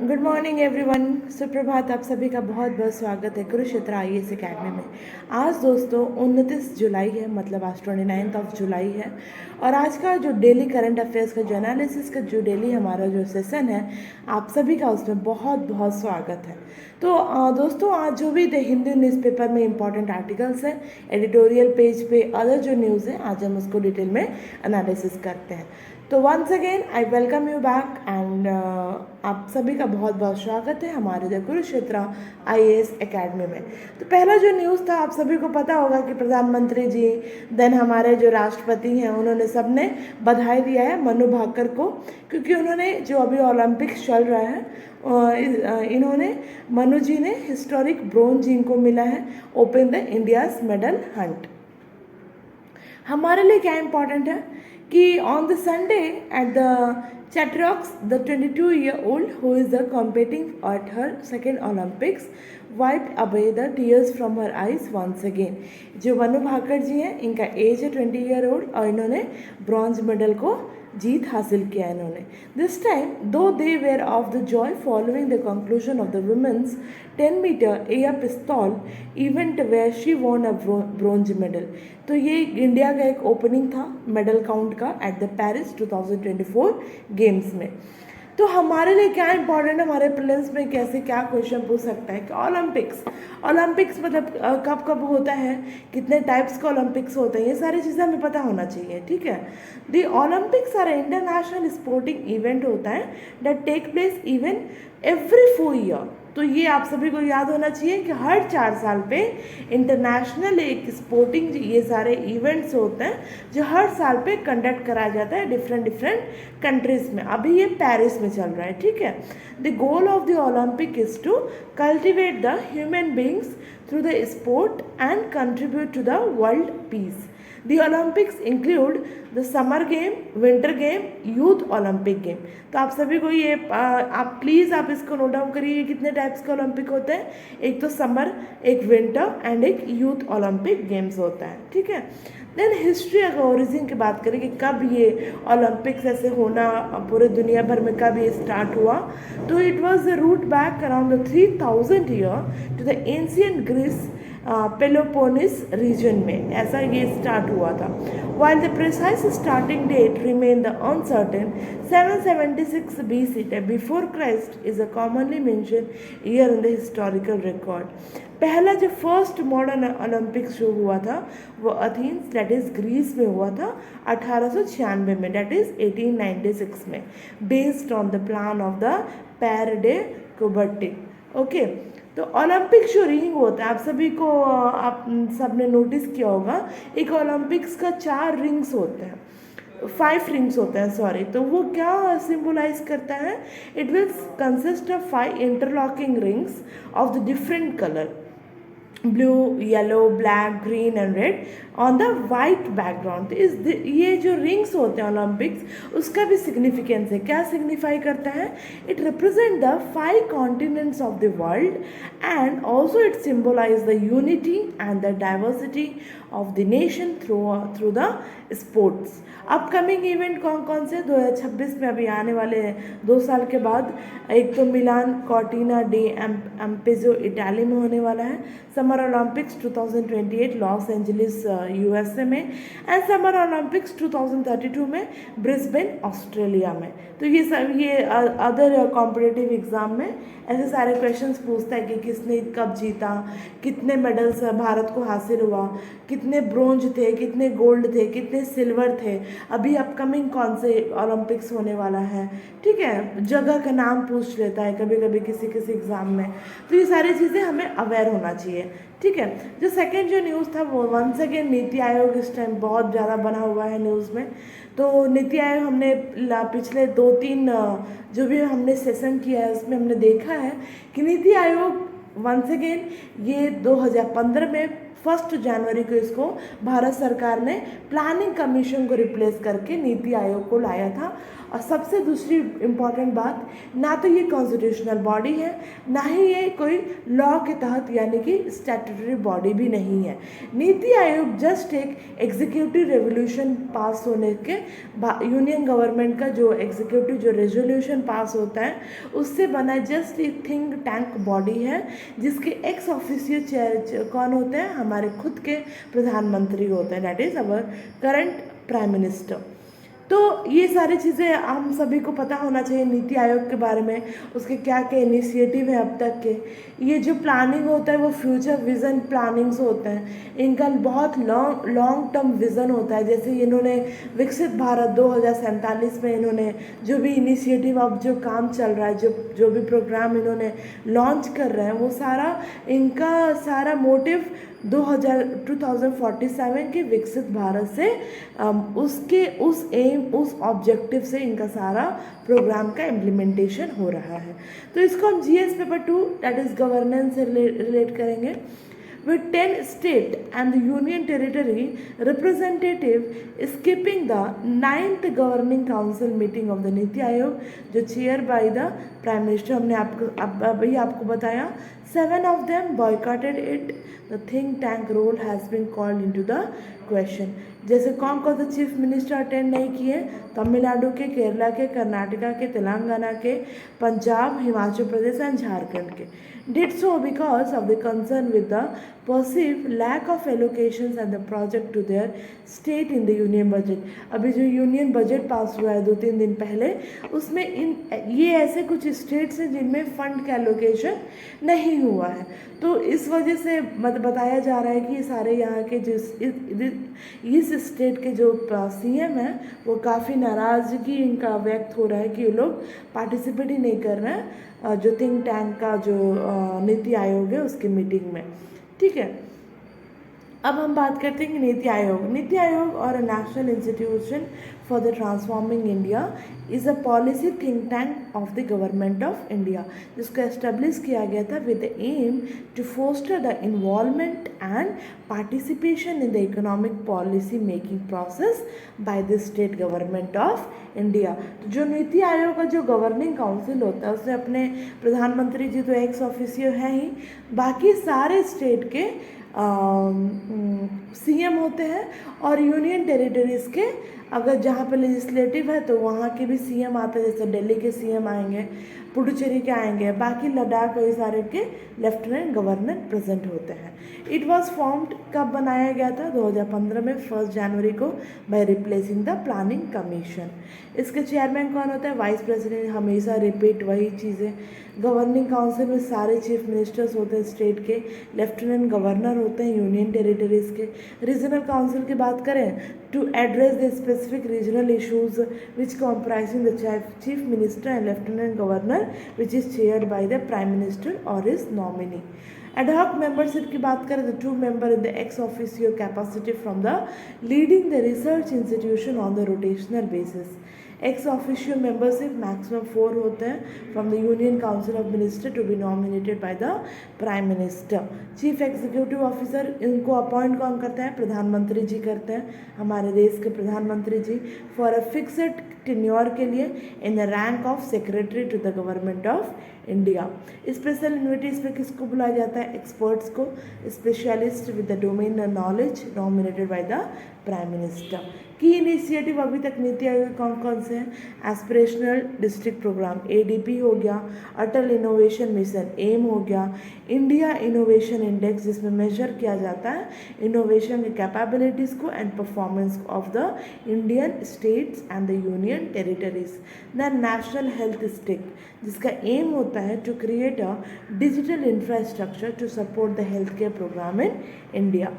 Good morning everyone. सुप्रभात। आप सभी का बहुत बहुत स्वागत है कुरुक्षेत्र आईएएस एकेडमी में। आज दोस्तों 29 जुलाई है, मतलब आज 29 जुलाई है। और आज का जो डेली करंट अफेयर्स का जो एनालिसिस का जो डेली हमारा जो सेशन है, आप सभी का उसमें बहुत बहुत स्वागत है। तो दोस्तों आज जो भी हिंदी न्यूज़पेपर में इंपॉर्टेंट आर्टिकल्स हैं, एडिटोरियल पेज पे अदर जो न्यूज़ है, आज हम उसको डिटेल में एनालिसिस करते हैं। तो once again I welcome you back and आप सभी का बहुत बहुत स्वागत है हमारे जो कुरुक्षेत्र आईएएस एकेडमी में। तो पहला जो न्यूज़ था, आप सभी को पता होगा कि प्रधानमंत्री जी देन हमारे जो राष्ट्रपति हैं, उन्होंने सबने बधाई दिया है मनु भाकर को, क्योंकि उन्होंने जो अभी ओलंपिक्स चल रहा है, इन्होंने मनु जी ने हिस्टोरिक ब्रोंज जिनको मिला है open the India's medal Hunt. हमारे लिए क्या इम्पोर्टेंट है कि on the Sunday at the Chatriax, the 22-year-old who is competing at her second Olympics, wiped away the tears from her eyes once again. जो मनु भाकर जी हैं, इनका एज है 20-year-old और इन्होंने ब्रॉन्ज मेडल को जीत हासिल किया इन्होंने। This time though they were off the joy following the conclusion of the women's 10 metre air pistol event where she won a bronze medal. तो ये इंडिया का एक ओपनिंग था मेडल काउंट का एट द पेरिस 2024 गेम्स में। तो हमारे लिए क्या इंपॉर्टेंट है, हमारे प्रिलिम्स में कैसे क्या क्वेश्चन पूछ सकता है कि ओलंपिक्स मतलब कब कब होता है, कितने टाइप्स का ओलंपिक्स होते हैं, ये सारी चीज़ें हमें पता होना चाहिए। ठीक है। The Olympics are international sporting event होता है that take place even every 4 year. तो ये आप सभी को याद होना चाहिए कि हर 4 साल पे इंटरनेशनल एक स्पोर्टिंग ये सारे इवेंट्स होते हैं जो हर साल पे कंडक्ट कराया जाता है डिफरेंट कंट्रीज़ में। अभी ये पेरिस में चल रहा है। ठीक है। The goal of the Olympic is to cultivate the human beings through the sport and contribute to the world peace. The Olympics include the summer game, winter game, youth Olympic game। तो आप सभी को ये आप please आप इसको note down करिए कितने टाइप्स के ओलंपिक होते हैं। एक तो समर, एक विंटर एंड एक यूथ ओलंपिक गेम्स होता है। ठीक है। देन हिस्ट्री अगर ओरिजिन की बात करें कि कब ये ओलंपिक्स ऐसे होना पूरे दुनिया भर में कब ये स्टार्ट हुआ, तो it was the root back around the 3000 year to the ancient Greece Peloponnese region में ऐसा ये स्टार्ट हुआ था। While the precise starting date remain the uncertain, 776 BC before Christ is a commonly mention year in the historical record. पहला जो first modern Olympics जो हुआ था वो अथेंस दैट इज़ ग्रीस में हुआ था 1896 में, दैट इज़ 1896 में, based on the plan of the पैर डे कुबर्टिन। ओके। तो ओलंपिक जो रिंग होता है, आप सभी को आप सब ने नोटिस किया होगा, एक ओलंपिक्स का 4 रिंग्स होते हैं, 5 रिंग्स होते हैं सॉरी। तो वो क्या सिंबलाइज करता है, it will consist of 5 interlocking rings of the different colour, blue, yellow, black, green and red on the white background. ये जो रिंग्स होते हैं ओलंपिक्स, उसका भी सिग्निफिकेंस है। क्या सिग्निफाई करता है, it represent the 5 continents of the world and also it symbolise the unity and the diversity of the nation through the sports. Upcoming event कौन कौन से 2026 में अभी आने वाले हैं, 2 साल के बाद। एक तो मिलान कॉर्टिना डे एम्पेजो इटाली में होने वाला है, summer Olympics 2028 Los Angeles USA में, एंड समर ओलंपिक्स 2032 में ब्रिस्बेन ऑस्ट्रेलिया में। तो ये सब ये अदर कॉम्पिटिटिव एग्ज़ाम में ऐसे सारे क्वेश्चंस पूछता है कि किसने कब जीता, कितने मेडल्स भारत को हासिल हुआ, कितने ब्रोंज थे, कितने गोल्ड थे, कितने सिल्वर थे, अभी अपकमिंग कौन से ओलंपिक्स होने वाला है। ठीक है। जगह का नाम पूछ लेता है कभी कभी किसी एग्ज़ाम में। तो ये सारी चीज़ें हमें अवेयर होना चाहिए। ठीक है। जो सेकेंड जो न्यूज़ था वो वंस अगेन नीति आयोग इस टाइम बहुत ज़्यादा बना हुआ है न्यूज़ में। तो नीति आयोग हमने पिछले 2-3 जो भी हमने सेशन किया है उसमें हमने देखा है कि नीति आयोग वंस अगेन ये 2015 में 1 जनवरी को इसको भारत सरकार ने प्लानिंग कमीशन को रिप्लेस करके नीति आयोग को लाया था। और सबसे दूसरी इम्पॉर्टेंट बात, ना तो ये कॉन्स्टिट्यूशनल बॉडी है, ना ही ये कोई लॉ के तहत यानी कि स्टैट्यूटरी बॉडी भी नहीं है। नीति आयोग जस्ट एक एग्जीक्यूटिव रेवोल्यूशन पास होने के यूनियन गवर्नमेंट का जो एग्जीक्यूटिव जो रेजोल्यूशन पास होता है उससे बना जस्ट एक थिंक टैंक बॉडी है, जिसके एक्स ऑफिशियो चेयर कौन होते हैं, हमारे खुद के प्रधानमंत्री होते हैं, that is our current prime minister. तो ये सारी चीज़ें हम सभी को पता होना चाहिए नीति आयोग के बारे में, उसके क्या क्या इनिशिएटिव है अब तक के। ये जो प्लानिंग होता है वो फ्यूचर विज़न प्लानिंग्स होते हैं, इनका बहुत लॉन्ग टर्म विज़न होता है। जैसे इन्होंने विकसित भारत 2047 में इन्होंने जो भी इनिशिएटिव अब जो काम चल रहा है, जो भी प्रोग्राम इन्होंने लॉन्च कर रहे हैं, वो सारा इनका सारा मोटिव 2047 के विकसित भारत से उसके उस ऑब्जेक्टिव से इनका सारा प्रोग्राम का इम्प्लीमेंटेशन हो रहा है। तो इसको हम GS paper 2 that is governance से रिलेट करेंगे। With 10 state and the union territory representative skipping the 9th governing council meeting of the NITI Aayog जो chair by the prime minister, हमने अभी आपको बताया। 7 of them boycotted it. The think tank role has been called into the question. जैसे कौन कौन से chief minister attend नहीं किए, तमिलनाडु के, केरला के, कर्नाटका के, तेलंगाना के, पंजाब, हिमाचल प्रदेश एंड झारखंड के। Did so because of the concern with the perceived lack of allocations and the project to their state in the union budget। अभी जो यूनियन बजट पास हुआ है 2-3 दिन पहले, उसमें ये ऐसे कुछ स्टेट्स हैं जिनमें फंड का एलोकेशन नहीं हुआ है। तो इस वजह से बताया जा रहा है कि सारे यहाँ के इस स्टेट के जो सीएम हैं वो काफ़ी नाराज़गी इनका व्यक्त हो रहा है कि वो लोग पार्टिसिपेट ही नहीं कर रहे हैं जो थिंक टैंक का जो नीति आयोग है उसकी मीटिंग में। ठीक है, अब हम बात करते हैं कि नीति आयोग और national institution for the transforming India is a policy think tank of the government of India, जिसको एस्टेब्लिश किया गया था with the aim to foster the involvement and participation in the economic policy making process by the state government of India. तो जो नीति आयोग का जो governing council होता है उसमें अपने प्रधानमंत्री जी तो एक्स ऑफिशियो हैं ही, बाकी सारे स्टेट के सीएम होते हैं और यूनियन टेरिटरीज़ के अगर जहाँ पे लेजिस्लेटिव है तो वहाँ के भी सीएम आते हैं, जैसे दिल्ली के सीएम आएंगे, पुडुचेरी के आएंगे, बाकी लद्दाख वही सारे के लेफ्टिनेंट गवर्नर प्रेजेंट होते हैं। इट वाज फॉर्म्ड कब बनाया गया था, 2015 में 1 जनवरी को, by replacing the planning commission. इसके चेयरमैन कौन होता है, वाइस प्रेसिडेंट, हमेशा रिपीट वही चीज़ें। गवर्निंग काउंसिल में सारे चीफ मिनिस्टर्स होते हैं स्टेट के, लेफ्टिनेंट गवर्नर होते हैं यूनियन टेरिटरीज़ के। रीजनल काउंसिल की बात करें, to address the specific regional issues which comprising the chief minister and lieutenant governor which is chaired by the prime minister or his nominee। Ad hoc membership की बात करें तो 2 member in the ex officio capacity from the leading the research institution on the rotational basis। Ex officio membership maximum 4 होते हैं from the union council of minister to be nominated by the prime minister. Chief executive officer इनको appoint कौन करते हैं, प्रधानमंत्री जी करते हैं, हमारे देश के प्रधानमंत्री जी, फॉर अ फिक्स्ड टेन्योर के लिए in the rank of secretary to the government of India. Special invitees में किसको बुलाया जाता है, एक्सपर्ट्स को, specialist with the domain knowledge nominated by the prime minister. Key initiative अभी तक नीति आयोग कौन कौन से हैं, एस्पिरेशनल डिस्ट्रिक्ट प्रोग्राम ADP हो गया, अटल इनोवेशन मिशन एम हो गया, इंडिया इनोवेशन इंडेक्स जिसमें मेजर किया जाता है इनोवेशन की कैपेबिलिटीज़ को and performance of the Indian states and the union territories. The national health stack जिसका एम होता है to create a digital infrastructure to support the health care programme in India.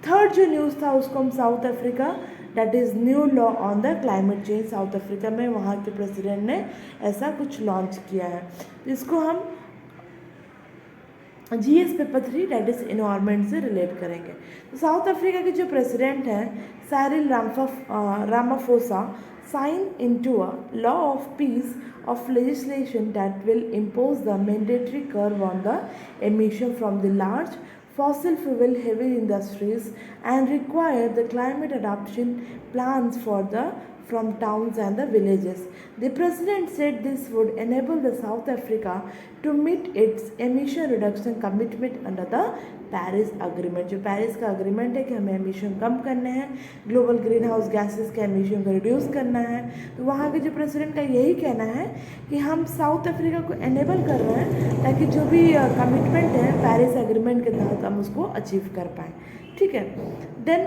Third जो news था उसको हम South Africa, that is new law on the climate change. South Africa में वहाँ के प्रेसिडेंट ने ऐसा कुछ लॉन्च किया है, इसको हम GS paper 3 that is environment से रिलेट करेंगे। तो साउथ अफ्रीका के जो प्रेसिडेंट हैं Cyril Ramaphosa sign into a law of peace of legislation that will impose the mandatory curve on the emission from the large fossil fuel heavy industries and require the climate adaptation plans for the from towns and the villages. The president said this would enable the South Africa to meet its emission reduction commitment under the Paris agreement. जो Paris का agreement है कि हमें emission कम करने हैं, global green house gases के emission को reduce करना है, तो वहाँ के जो प्रेसिडेंट का यही कहना है कि हम साउथ अफ्रीका को एनेबल कर रहे हैं ताकि जो भी कमिटमेंट है पेरिस अग्रीमेंट के तहत हम उसको अचीव कर पाएँ. ठीक है. देन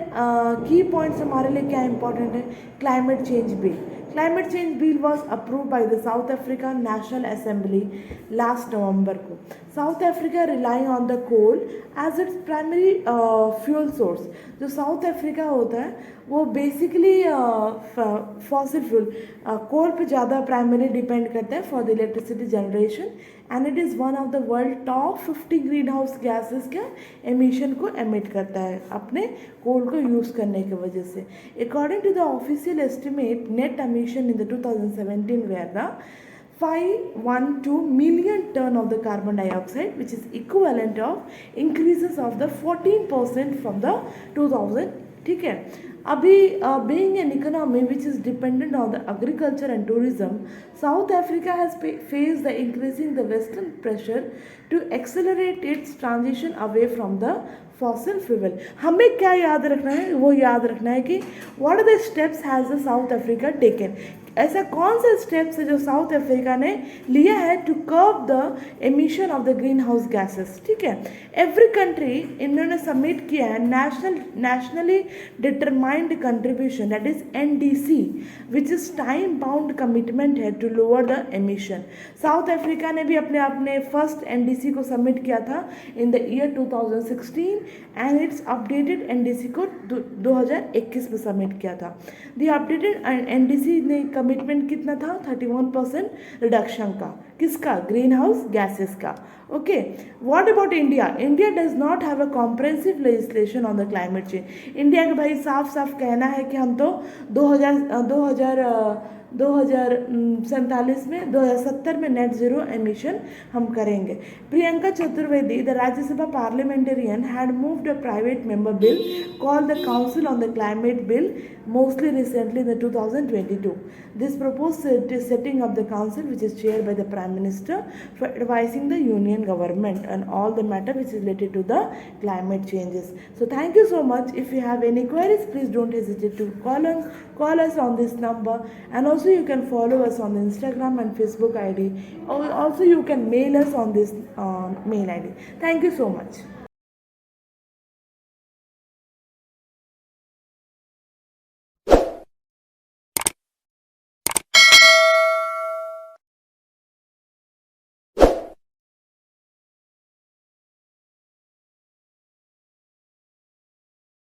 की पॉइंट्स हमारे लिए क्या इंपॉर्टेंट है. Climate change bill. Climate change bill was approved by the South Africa National Assembly last November को. South Africa relying on the coal as its primary fuel source. जो South Africa होता है वो basically fossil fuel कोल पे ज़्यादा primary depend करता है for the electricity generation and it is one of the world top 50 green house gases का emission को एमिट करता है अपने कोल को यूज़ करने की वजह से. According to the official estimate net emission in the 2017 where the 512 million ton of the carbon dioxide, which is equivalent of increases of the 14% from the 2000. ठीक है. अभी being an economy which is dependent on the agriculture and tourism, South Africa has faced the increasing the Western pressure to accelerate its transition away from the fossil fuel. हमें क्या याद रखना है, वो याद रखना है कि what are the steps has the South Africa taken. ऐसा कौन से स्टेप्स है जो साउथ अफ्रीका ने लिया है to curb the emission of the green house gases. ठीक है. एवरी कंट्री इन्होंने सबमिट किया है nationally determined contribution that is NDC which is time bound commitment है to lower the emission. South Africa ने भी अपने फर्स्ट NDC को सबमिट किया था in the year 2016 and it's updated NDC को 2021 में सबमिट किया था. द अपडेटेड NDC ने कमिटमेंट कितना था 31% रिडक्शन का. किसका? ग्रीन हाउस गैसेस का. Okay. What about India. India does not have a comprehensive legislation on the climate change. India का भाई साफ साफ कहना है कि हम तो 2047 में 2070 में नेट जीरो एमिशन हम करेंगे. Priyanka Chaturvedi the Rajya Sabha parliamentarian had moved a private member bill called the council on the climate bill mostly recently in the 2022. This proposed setting up the council which is chaired by the Prime Minister for advising the union government on all the matter which is related to the climate changes. So thank you so much. If you have any queries, please don't hesitate to call us on this number, and also you can follow us on the Instagram and Facebook ID. Also you can mail us on this mail ID. Thank you so much.